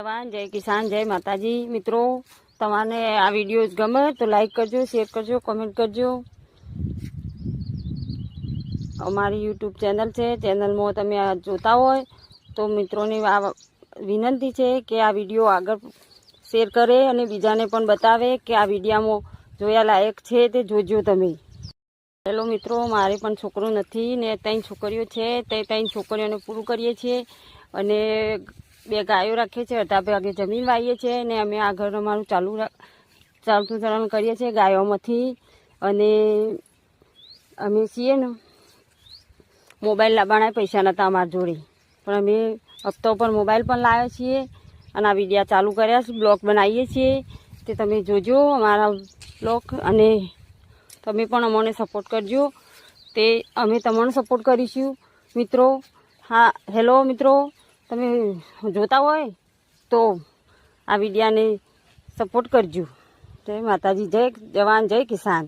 જવાન જય કિસાન જય માતાજી। મિત્રો તમને આ વિડીયો ગમે તો લાઈક કરજો, શેર કરજો, કમેન્ટ કરજો। અમારી યુટ્યુબ ચેનલ છે, ચેનલમાં તમે આ જોતા હોય તો મિત્રોની આ વિનંતી છે કે આ વિડીયો આગળ શેર કરે અને બીજાને પણ બતાવે કે આ વિડીયામાં જોયા લાયક છે તે જોજો તમે। હેલો મિત્રો, મારે પણ છોકરો નથી ને 3 છોકરીઓ છે, તે 3 છોકરીઓને પૂરું કરીએ છીએ અને 2 ગાયો રાખીએ છીએ, અડધા ભાગે જમીન વાવીએ છીએ ને અમે આગળ અમારું ચાલતું ચલણ કરીએ છીએ ગાયોમાંથી। અને અમે છીએ ને મોબાઈલ લાવવાના પૈસા નહોતા અમારા જોડે, પણ અમે હપ્તા ઉપર મોબાઈલ પણ લાવ્યા છીએ અને આ વિડીયા ચાલુ કર્યા છે, બ્લોગ બનાવીએ છીએ તે તમે જોજો અમારા બ્લોગ અને તમે પણ અમને સપોર્ટ કરજો, તે અમે તમને સપોર્ટ કરીશું મિત્રો। હા હેલો મિત્રો, તમે જોતા હોય તો આ વિડીયાને સપોર્ટ કરજો। જય માતાજી, જય જવાન, જય કિસાન।